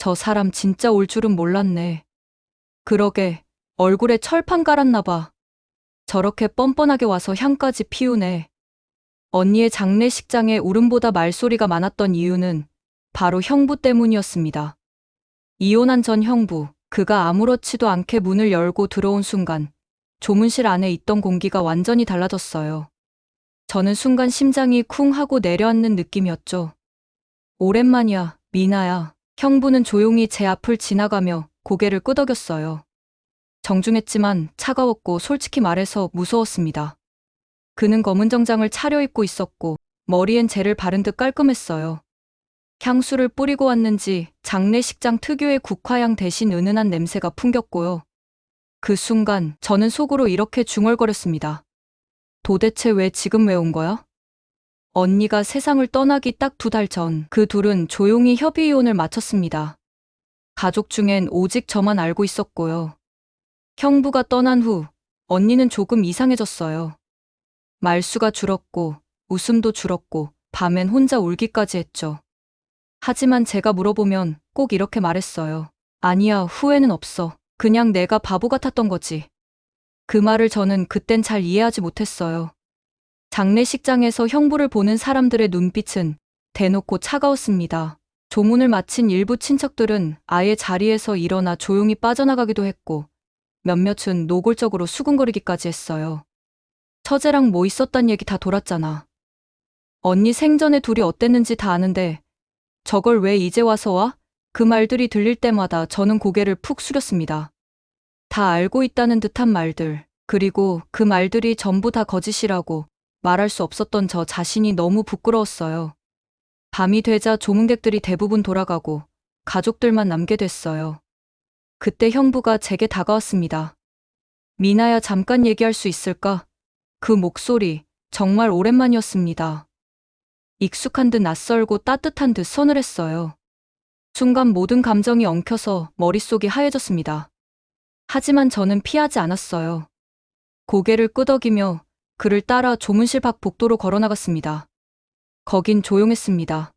저 사람 진짜 올 줄은 몰랐네. 그러게, 얼굴에 철판 깔았나 봐. 저렇게 뻔뻔하게 와서 향까지 피우네. 언니의 장례식장에 울음보다 말소리가 많았던 이유는 바로 형부 때문이었습니다. 이혼한 전 형부, 그가 아무렇지도 않게 문을 열고 들어온 순간 조문실 안에 있던 공기가 완전히 달라졌어요. 저는 순간 심장이 쿵 하고 내려앉는 느낌이었죠. 오랜만이야, 미나야. 형부는 조용히 제 앞을 지나가며 고개를 끄덕였어요. 정중했지만 차가웠고 솔직히 말해서 무서웠습니다. 그는 검은 정장을 차려입고 있었고 머리엔 젤을 바른 듯 깔끔했어요. 향수를 뿌리고 왔는지 장례식장 특유의 국화향 대신 은은한 냄새가 풍겼고요. 그 순간 저는 속으로 이렇게 중얼거렸습니다. 도대체 왜 온 거야? 언니가 세상을 떠나기 딱 2달 전 그 둘은 조용히 협의이혼을 마쳤습니다. 가족 중엔 오직 저만 알고 있었고요. 형부가 떠난 후 언니는 조금 이상해졌어요. 말수가 줄었고 웃음도 줄었고 밤엔 혼자 울기까지 했죠. 하지만 제가 물어보면 꼭 이렇게 말했어요. 아니야, 후회는 없어. 그냥 내가 바보 같았던 거지. 그 말을 저는 그땐 잘 이해하지 못했어요. 장례식장에서 형부를 보는 사람들의 눈빛은 대놓고 차가웠습니다. 조문을 마친 일부 친척들은 아예 자리에서 일어나 조용히 빠져나가기도 했고 몇몇은 노골적으로 수군거리기까지 했어요. 처제랑 뭐 있었단 얘기 다 돌았잖아. 언니 생전에 둘이 어땠는지 다 아는데 저걸 왜 이제 와서 와? 그 말들이 들릴 때마다 저는 고개를 푹 숙였습니다. 다 알고 있다는 듯한 말들, 그리고 그 말들이 전부 다 거짓이라고 말할 수 없었던 저 자신이 너무 부끄러웠어요. 밤이 되자 조문객들이 대부분 돌아가고 가족들만 남게 됐어요. 그때 형부가 제게 다가왔습니다. 미나야, 잠깐 얘기할 수 있을까? 그 목소리 정말 오랜만이었습니다. 익숙한 듯 낯설고 따뜻한 듯 서늘했어요. 순간 모든 감정이 엉켜서 머릿속이 하얘졌습니다. 하지만 저는 피하지 않았어요. 고개를 끄덕이며 그를 따라 조문실 밖 복도로 걸어나갔습니다. 거긴 조용했습니다.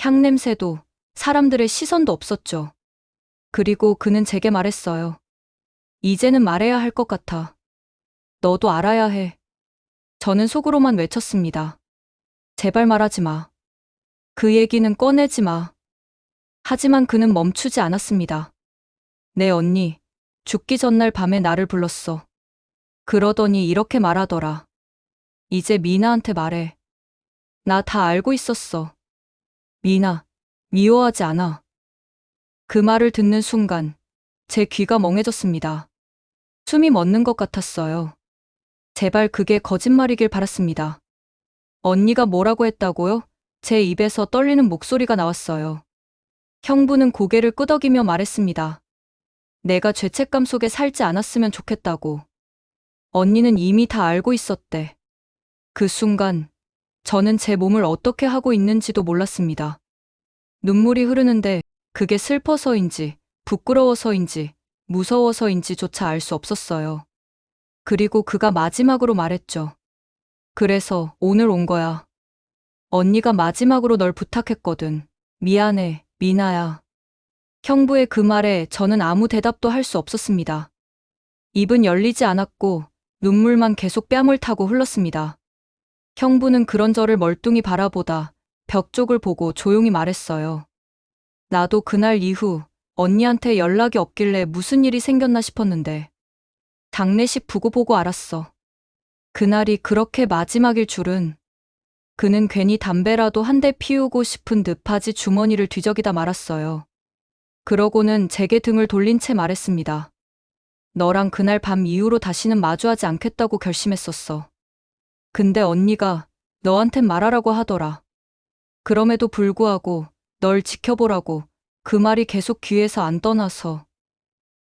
향냄새도 사람들의 시선도 없었죠. 그리고 그는 제게 말했어요. 이제는 말해야 할 것 같아. 너도 알아야 해. 저는 속으로만 외쳤습니다. 제발 말하지 마. 그 얘기는 꺼내지 마. 하지만 그는 멈추지 않았습니다. 내 언니, 죽기 전날 밤에 나를 불렀어. 그러더니 이렇게 말하더라. 이제 미나한테 말해. 나 다 알고 있었어. 미나, 미워하지 않아. 그 말을 듣는 순간 제 귀가 멍해졌습니다. 숨이 멎는 것 같았어요. 제발 그게 거짓말이길 바랐습니다. 언니가 뭐라고 했다고요? 제 입에서 떨리는 목소리가 나왔어요. 형부는 고개를 끄덕이며 말했습니다. 내가 죄책감 속에 살지 않았으면 좋겠다고. 언니는 이미 다 알고 있었대. 그 순간 저는 제 몸을 어떻게 하고 있는지도 몰랐습니다. 눈물이 흐르는데 그게 슬퍼서인지 부끄러워서인지 무서워서인지조차 알 수 없었어요. 그리고 그가 마지막으로 말했죠. 그래서 오늘 온 거야. 언니가 마지막으로 널 부탁했거든. 미안해, 미나야. 형부의 그 말에 저는 아무 대답도 할 수 없었습니다. 입은 열리지 않았고 눈물만 계속 뺨을 타고 흘렀습니다. 형부는 그런 저를 멀뚱히 바라보다 벽 쪽을 보고 조용히 말했어요. 나도 그날 이후 언니한테 연락이 없길래 무슨 일이 생겼나 싶었는데 장례식 보고 알았어. 그날이 그렇게 마지막일 줄은. 그는 괜히 담배라도 한 대 피우고 싶은 듯 바지 주머니를 뒤적이다 말았어요. 그러고는 제게 등을 돌린 채 말했습니다. 너랑 그날 밤 이후로 다시는 마주하지 않겠다고 결심했었어. 근데 언니가 너한텐 말하라고 하더라. 그럼에도 불구하고 널 지켜보라고 그 말이 계속 귀에서 안 떠나서.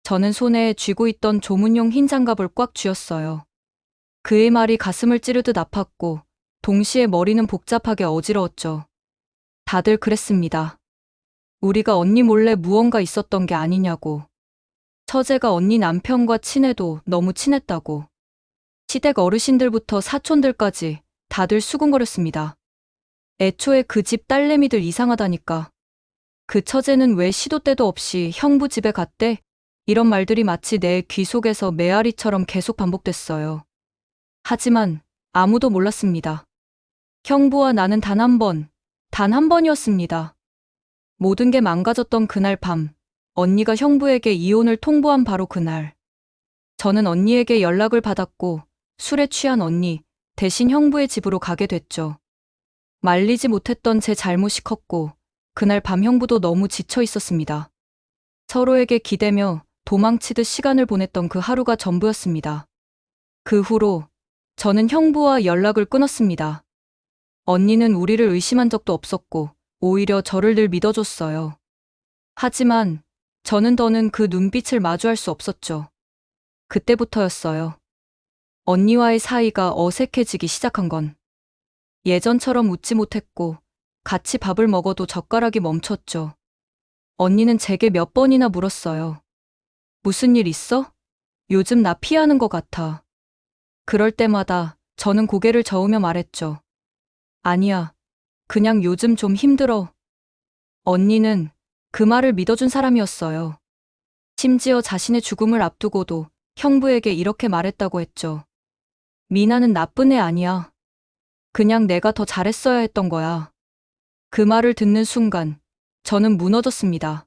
저는 손에 쥐고 있던 조문용 흰 장갑을 꽉 쥐었어요. 그의 말이 가슴을 찌르듯 아팠고 동시에 머리는 복잡하게 어지러웠죠. 다들 그랬습니다. 우리가 언니 몰래 무언가 있었던 게 아니냐고. 처제가 언니 남편과 친해도 너무 친했다고. 시댁 어르신들부터 사촌들까지 다들 수군거렸습니다. 애초에 그 집 딸내미들 이상하다니까. 그 처제는 왜 시도 때도 없이 형부 집에 갔대? 이런 말들이 마치 내 귀 속에서 메아리처럼 계속 반복됐어요. 하지만 아무도 몰랐습니다. 형부와 나는 단 한 번이었습니다. 모든 게 망가졌던 그날 밤, 언니가 형부에게 이혼을 통보한 바로 그날. 저는 언니에게 연락을 받았고 술에 취한 언니 대신 형부의 집으로 가게 됐죠. 말리지 못했던 제 잘못이 컸고 그날 밤 형부도 너무 지쳐 있었습니다. 서로에게 기대며 도망치듯 시간을 보냈던 그 하루가 전부였습니다. 그 후로 저는 형부와 연락을 끊었습니다. 언니는 우리를 의심한 적도 없었고 오히려 저를 늘 믿어줬어요. 하지만 저는 더는 그 눈빛을 마주할 수 없었죠. 그때부터였어요. 언니와의 사이가 어색해지기 시작한 건. 예전처럼 웃지 못했고 같이 밥을 먹어도 젓가락이 멈췄죠. 언니는 제게 몇 번이나 물었어요. 무슨 일 있어? 요즘 나 피하는 것 같아. 그럴 때마다 저는 고개를 저으며 말했죠. 아니야. 그냥 요즘 좀 힘들어. 언니는 그 말을 믿어준 사람이었어요. 심지어 자신의 죽음을 앞두고도 형부에게 이렇게 말했다고 했죠. 미나는 나쁜 애 아니야. 그냥 내가 더 잘했어야 했던 거야. 그 말을 듣는 순간 저는 무너졌습니다.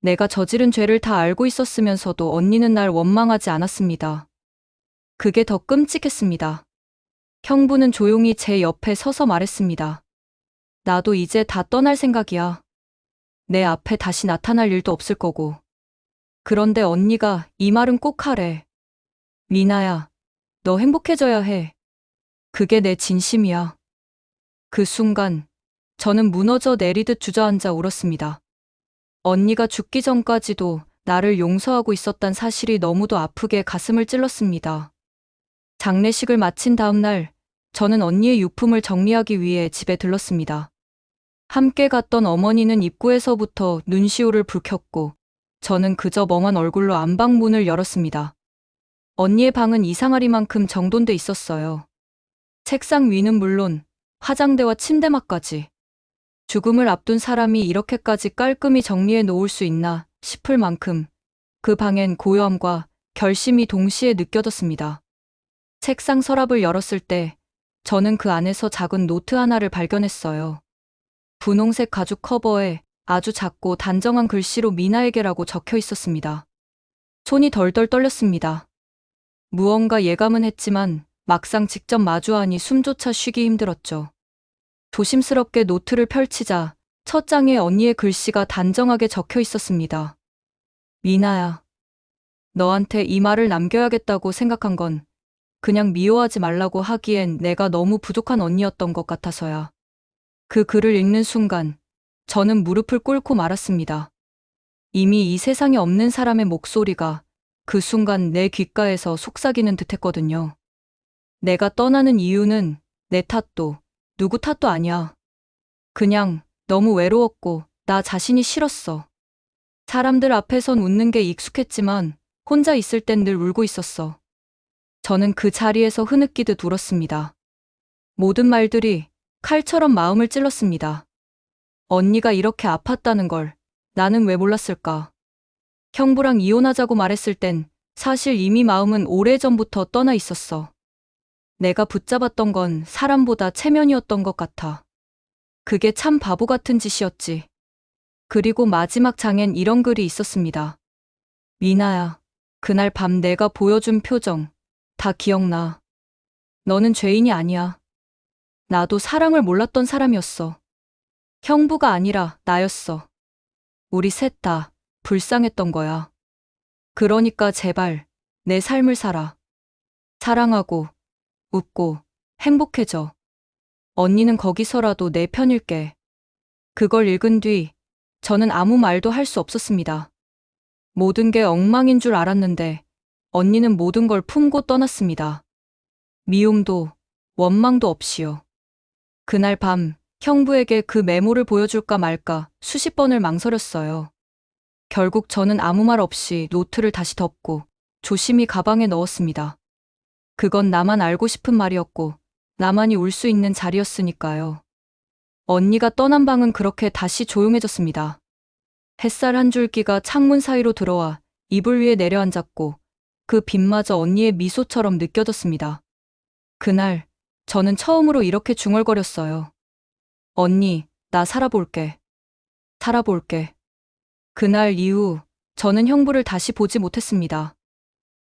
내가 저지른 죄를 다 알고 있었으면서도 언니는 날 원망하지 않았습니다. 그게 더 끔찍했습니다. 형부는 조용히 제 옆에 서서 말했습니다. 나도 이제 다 떠날 생각이야. 내 앞에 다시 나타날 일도 없을 거고. 그런데 언니가 이 말은 꼭 하래. 미나야, 너 행복해져야 해. 그게 내 진심이야. 그 순간 저는 무너져 내리듯 주저앉아 울었습니다. 언니가 죽기 전까지도 나를 용서하고 있었단 사실이 너무도 아프게 가슴을 찔렀습니다. 장례식을 마친 다음 날 저는 언니의 유품을 정리하기 위해 집에 들렀습니다. 함께 갔던 어머니는 입구에서부터 눈시울을 붉혔고 저는 그저 멍한 얼굴로 안방문을 열었습니다. 언니의 방은 이상하리만큼 정돈돼 있었어요. 책상 위는 물론 화장대와 침대막까지. 죽음을 앞둔 사람이 이렇게까지 깔끔히 정리해 놓을 수 있나 싶을 만큼 그 방엔 고요함과 결심이 동시에 느껴졌습니다. 책상 서랍을 열었을 때 저는 그 안에서 작은 노트 하나를 발견했어요. 분홍색 가죽 커버에 아주 작고 단정한 글씨로 미나에게라고 적혀 있었습니다. 손이 덜덜 떨렸습니다. 무언가 예감은 했지만 막상 직접 마주하니 숨조차 쉬기 힘들었죠. 조심스럽게 노트를 펼치자 첫 장에 언니의 글씨가 단정하게 적혀 있었습니다. 미나야, 너한테 이 말을 남겨야겠다고 생각한 건 그냥 미워하지 말라고 하기엔 내가 너무 부족한 언니였던 것 같아서야. 그 글을 읽는 순간 저는 무릎을 꿇고 말았습니다. 이미 이 세상에 없는 사람의 목소리가 그 순간 내 귓가에서 속삭이는 듯했거든요. 내가 떠나는 이유는 내 탓도 누구 탓도 아니야. 그냥 너무 외로웠고 나 자신이 싫었어. 사람들 앞에선 웃는 게 익숙했지만 혼자 있을 땐 늘 울고 있었어. 저는 그 자리에서 흐느끼듯 울었습니다. 모든 말들이 칼처럼 마음을 찔렀습니다. 언니가 이렇게 아팠다는 걸 나는 왜 몰랐을까? 형부랑 이혼하자고 말했을 땐 사실 이미 마음은 오래전부터 떠나 있었어. 내가 붙잡았던 건 사람보다 체면이었던 것 같아. 그게 참 바보 같은 짓이었지. 그리고 마지막 장엔 이런 글이 있었습니다. 미나야, 그날 밤 내가 보여준 표정 다 기억나. 너는 죄인이 아니야. 나도 사랑을 몰랐던 사람이었어. 형부가 아니라 나였어. 우리 셋 다 불쌍했던 거야. 그러니까 제발 내 삶을 살아. 사랑하고 웃고 행복해져. 언니는 거기서라도 내 편일게. 그걸 읽은 뒤 저는 아무 말도 할 수 없었습니다. 모든 게 엉망인 줄 알았는데 언니는 모든 걸 품고 떠났습니다. 미움도 원망도 없이요. 그날 밤 형부에게 그 메모를 보여줄까 말까 수십 번을 망설였어요. 결국 저는 아무 말 없이 노트를 다시 덮고 조심히 가방에 넣었습니다. 그건 나만 알고 싶은 말이었고 나만이 울 수 있는 자리였으니까요. 언니가 떠난 방은 그렇게 다시 조용해졌습니다. 햇살 한 줄기가 창문 사이로 들어와 이불 위에 내려앉았고 그 빛마저 언니의 미소처럼 느껴졌습니다. 그날 저는 처음으로 이렇게 중얼거렸어요. 언니, 나 살아볼게. 살아볼게. 그날 이후 저는 형부를 다시 보지 못했습니다.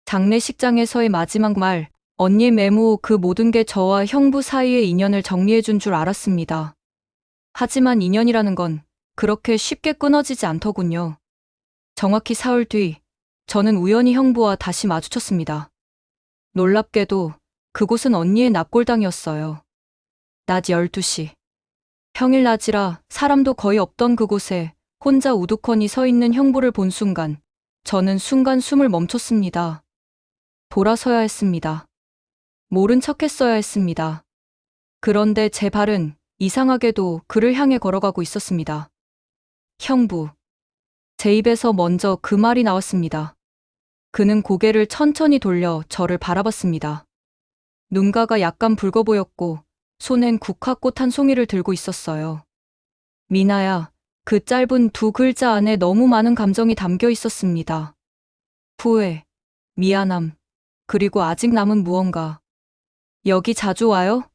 장례식장에서의 마지막 말, 언니의 메모, 그 모든 게 저와 형부 사이의 인연을 정리해준 줄 알았습니다. 하지만 인연이라는 건 그렇게 쉽게 끊어지지 않더군요. 정확히 사흘 뒤, 저는 우연히 형부와 다시 마주쳤습니다. 놀랍게도 그곳은 언니의 납골당이었어요. 낮 12시. 평일 낮이라 사람도 거의 없던 그곳에 혼자 우두커니 서 있는 형부를 본 순간, 저는 순간 숨을 멈췄습니다. 돌아서야 했습니다. 모른 척했어야 했습니다. 그런데 제 발은 이상하게도 그를 향해 걸어가고 있었습니다. 형부. 제 입에서 먼저 그 말이 나왔습니다. 그는 고개를 천천히 돌려 저를 바라봤습니다. 눈가가 약간 붉어 보였고 손엔 국화꽃 한 송이를 들고 있었어요. 미나야, 그 짧은 두 글자 안에 너무 많은 감정이 담겨 있었습니다. 후회, 미안함, 그리고 아직 남은 무언가. 여기 자주 와요?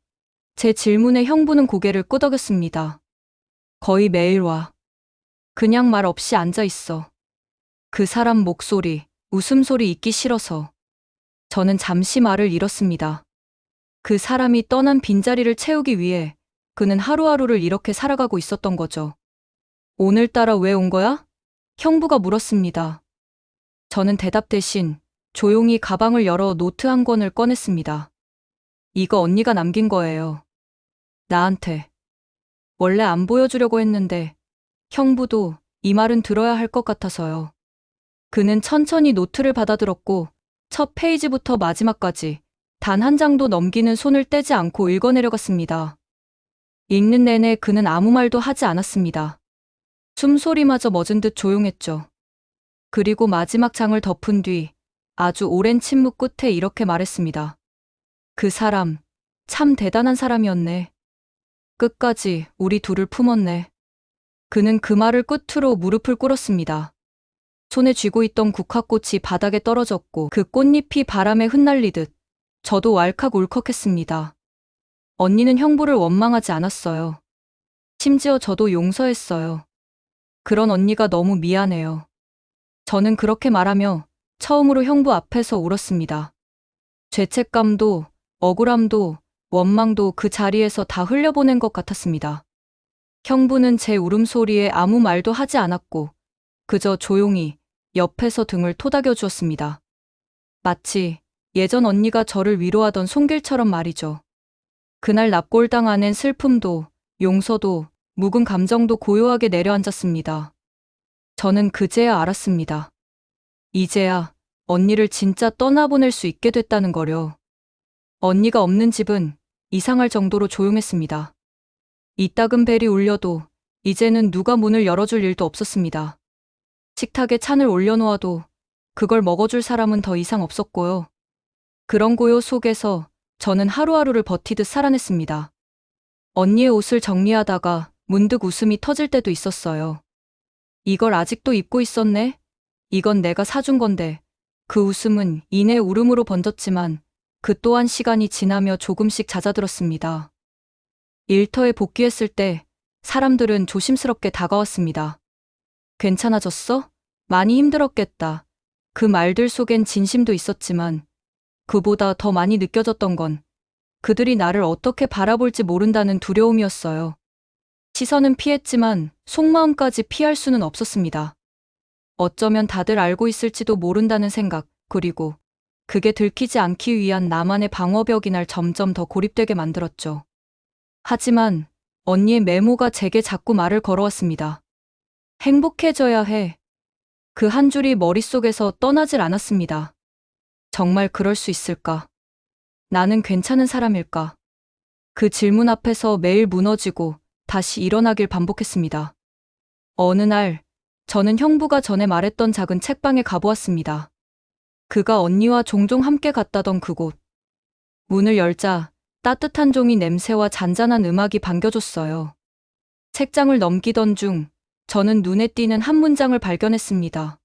제 질문에 형부는 고개를 끄덕였습니다. 거의 매일 와. 그냥 말 없이 앉아 있어. 그 사람 목소리, 웃음소리 잊기 싫어서. 저는 잠시 말을 잃었습니다. 그 사람이 떠난 빈자리를 채우기 위해 그는 하루하루를 이렇게 살아가고 있었던 거죠. 오늘따라 왜 온 거야? 형부가 물었습니다. 저는 대답 대신 조용히 가방을 열어 노트 한 권을 꺼냈습니다. 이거 언니가 남긴 거예요. 나한테. 원래 안 보여주려고 했는데 형부도 이 말은 들어야 할 것 같아서요. 그는 천천히 노트를 받아들었고 첫 페이지부터 마지막까지 단 한 장도 넘기는 손을 떼지 않고 읽어내려갔습니다. 읽는 내내 그는 아무 말도 하지 않았습니다. 숨소리마저 멎은 듯 조용했죠. 그리고 마지막 장을 덮은 뒤 아주 오랜 침묵 끝에 이렇게 말했습니다. 그 사람, 참 대단한 사람이었네. 끝까지 우리 둘을 품었네. 그는 그 말을 끝으로 무릎을 꿇었습니다. 손에 쥐고 있던 국화꽃이 바닥에 떨어졌고 그 꽃잎이 바람에 흩날리듯 저도 왈칵 울컥했습니다. 언니는 형부를 원망하지 않았어요. 심지어 저도 용서했어요. 그런 언니가 너무 미안해요. 저는 그렇게 말하며 처음으로 형부 앞에서 울었습니다. 죄책감도, 억울함도, 원망도 그 자리에서 다 흘려보낸 것 같았습니다. 형부는 제 울음소리에 아무 말도 하지 않았고 그저 조용히 옆에서 등을 토닥여 주었습니다. 마치 예전 언니가 저를 위로하던 손길처럼 말이죠. 그날 납골당 안엔 슬픔도, 용서도, 묵은 감정도 고요하게 내려앉았습니다. 저는 그제야 알았습니다. 이제야 언니를 진짜 떠나보낼 수 있게 됐다는 거려. 언니가 없는 집은 이상할 정도로 조용했습니다. 이따금 벨이 울려도 이제는 누가 문을 열어줄 일도 없었습니다. 식탁에 찬을 올려놓아도 그걸 먹어줄 사람은 더 이상 없었고요. 그런 고요 속에서 저는 하루하루를 버티듯 살아냈습니다. 언니의 옷을 정리하다가 문득 웃음이 터질 때도 있었어요. 이걸 아직도 입고 있었네? 이건 내가 사준 건데. 그 웃음은 이내 울음으로 번졌지만 그 또한 시간이 지나며 조금씩 잦아들었습니다. 일터에 복귀했을 때 사람들은 조심스럽게 다가왔습니다. 괜찮아졌어? 많이 힘들었겠다. 그 말들 속엔 진심도 있었지만 그보다 더 많이 느껴졌던 건 그들이 나를 어떻게 바라볼지 모른다는 두려움이었어요. 시선은 피했지만 속마음까지 피할 수는 없었습니다. 어쩌면 다들 알고 있을지도 모른다는 생각, 그리고 그게 들키지 않기 위한 나만의 방어벽이 날 점점 더 고립되게 만들었죠. 하지만 언니의 메모가 제게 자꾸 말을 걸어왔습니다. 행복해져야 해. 그 한 줄이 머릿속에서 떠나질 않았습니다. 정말 그럴 수 있을까? 나는 괜찮은 사람일까? 그 질문 앞에서 매일 무너지고 다시 일어나길 반복했습니다. 어느 날, 저는 형부가 전에 말했던 작은 책방에 가보았습니다. 그가 언니와 종종 함께 갔다던 그곳. 문을 열자 따뜻한 종이 냄새와 잔잔한 음악이 반겨줬어요. 책장을 넘기던 중 저는 눈에 띄는 한 문장을 발견했습니다.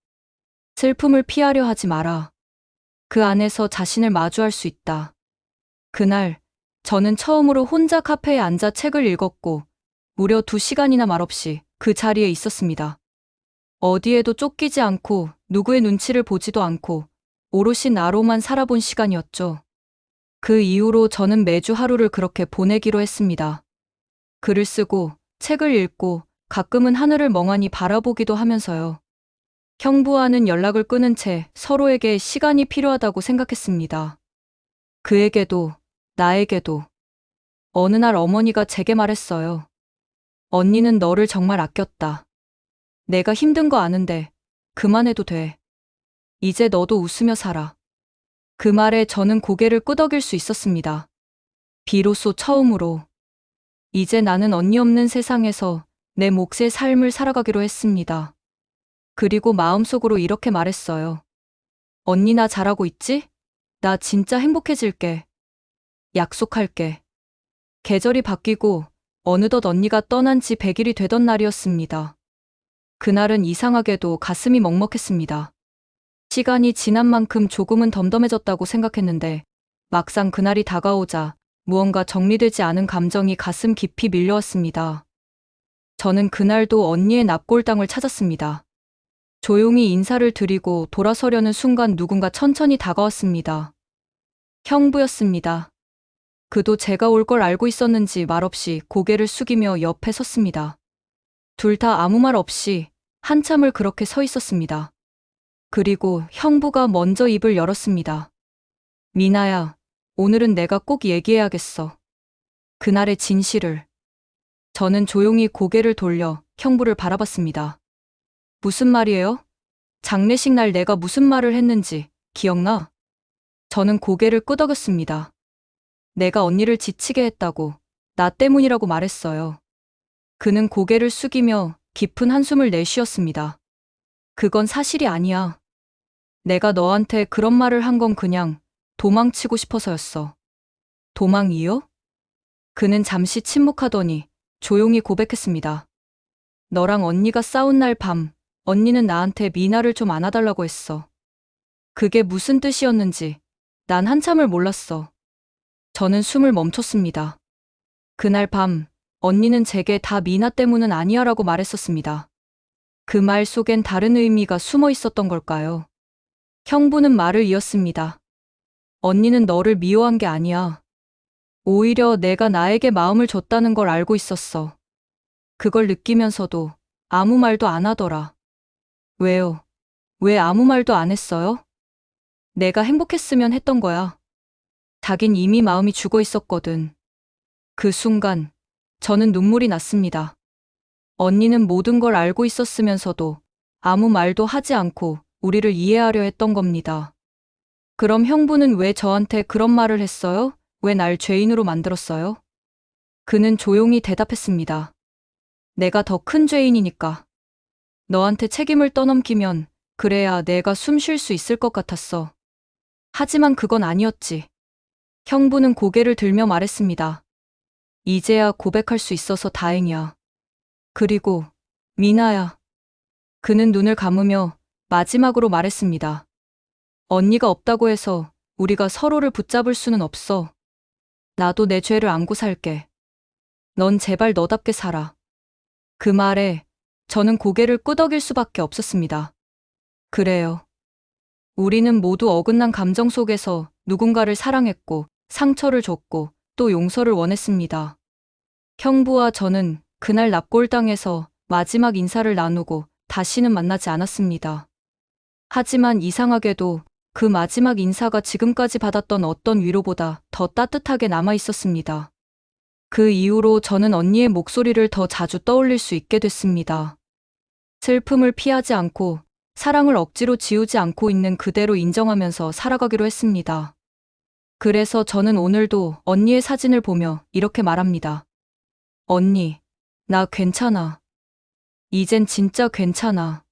슬픔을 피하려 하지 마라. 그 안에서 자신을 마주할 수 있다. 그날, 저는 처음으로 혼자 카페에 앉아 책을 읽었고, 무려 2시간이나 말없이 그 자리에 있었습니다. 어디에도 쫓기지 않고, 누구의 눈치를 보지도 않고, 오롯이 나로만 살아본 시간이었죠. 그 이후로 저는 매주 하루를 그렇게 보내기로 했습니다. 글을 쓰고, 책을 읽고, 가끔은 하늘을 멍하니 바라보기도 하면서요. 형부와는 연락을 끊은 채 서로에게 시간이 필요하다고 생각했습니다. 그에게도, 나에게도. 어느 날 어머니가 제게 말했어요. 언니는 너를 정말 아꼈다. 내가 힘든 거 아는데 그만해도 돼. 이제 너도 웃으며 살아. 그 말에 저는 고개를 끄덕일 수 있었습니다. 비로소 처음으로. 이제 나는 언니 없는 세상에서 내 몫의 삶을 살아가기로 했습니다. 그리고 마음속으로 이렇게 말했어요. 언니 나 잘하고 있지? 나 진짜 행복해질게. 약속할게. 계절이 바뀌고 어느덧 언니가 떠난 지 100일이 되던 날이었습니다. 그날은 이상하게도 가슴이 먹먹했습니다. 시간이 지난 만큼 조금은 덤덤해졌다고 생각했는데 막상 그날이 다가오자 무언가 정리되지 않은 감정이 가슴 깊이 밀려왔습니다. 저는 그날도 언니의 납골당을 찾았습니다. 조용히 인사를 드리고 돌아서려는 순간 누군가 천천히 다가왔습니다. 형부였습니다. 그도 제가 올 걸 알고 있었는지 말없이 고개를 숙이며 옆에 섰습니다. 둘 다 아무 말 없이 한참을 그렇게 서 있었습니다. 그리고 형부가 먼저 입을 열었습니다. 미나야, 오늘은 내가 꼭 얘기해야겠어. 그날의 진실을. 저는 조용히 고개를 돌려 형부를 바라봤습니다. 무슨 말이에요? 장례식 날 내가 무슨 말을 했는지 기억나? 저는 고개를 끄덕였습니다. 내가 언니를 지치게 했다고, 나 때문이라고 말했어요. 그는 고개를 숙이며 깊은 한숨을 내쉬었습니다. 그건 사실이 아니야. 내가 너한테 그런 말을 한 건 그냥 도망치고 싶어서였어. 도망이요? 그는 잠시 침묵하더니 조용히 고백했습니다. 너랑 언니가 싸운 날 밤, 언니는 나한테 미나를 좀 안아달라고 했어. 그게 무슨 뜻이었는지 난 한참을 몰랐어. 저는 숨을 멈췄습니다. 그날 밤, 언니는 제게 다 미나 때문은 아니야라고 말했었습니다. 그 말 속엔 다른 의미가 숨어 있었던 걸까요? 형부는 말을 이었습니다. 언니는 너를 미워한 게 아니야. 오히려 내가 나에게 마음을 줬다는 걸 알고 있었어. 그걸 느끼면서도 아무 말도 안 하더라. 왜요? 왜 아무 말도 안 했어요? 내가 행복했으면 했던 거야. 자긴 이미 마음이 죽어 있었거든. 그 순간, 저는 눈물이 났습니다. 언니는 모든 걸 알고 있었으면서도 아무 말도 하지 않고 우리를 이해하려 했던 겁니다. 그럼 형부는 왜 저한테 그런 말을 했어요? 왜 날 죄인으로 만들었어요? 그는 조용히 대답했습니다. 내가 더 큰 죄인이니까. 너한테 책임을 떠넘기면 그래야 내가 숨 쉴 수 있을 것 같았어. 하지만 그건 아니었지. 형부는 고개를 들며 말했습니다. 이제야 고백할 수 있어서 다행이야. 그리고 미나야. 그는 눈을 감으며 마지막으로 말했습니다. 언니가 없다고 해서 우리가 서로를 붙잡을 수는 없어. 나도 내 죄를 안고 살게. 넌 제발 너답게 살아. 그 말에 저는 고개를 끄덕일 수밖에 없었습니다. 그래요. 우리는 모두 어긋난 감정 속에서 누군가를 사랑했고 상처를 줬고 또 용서를 원했습니다. 형부와 저는 그날 납골당에서 마지막 인사를 나누고 다시는 만나지 않았습니다. 하지만 이상하게도 그 마지막 인사가 지금까지 받았던 어떤 위로보다 더 따뜻하게 남아 있었습니다. 그 이후로 저는 언니의 목소리를 더 자주 떠올릴 수 있게 됐습니다. 슬픔을 피하지 않고 사랑을 억지로 지우지 않고 있는 그대로 인정하면서 살아가기로 했습니다. 그래서 저는 오늘도 언니의 사진을 보며 이렇게 말합니다. 언니, 나 괜찮아. 이젠 진짜 괜찮아.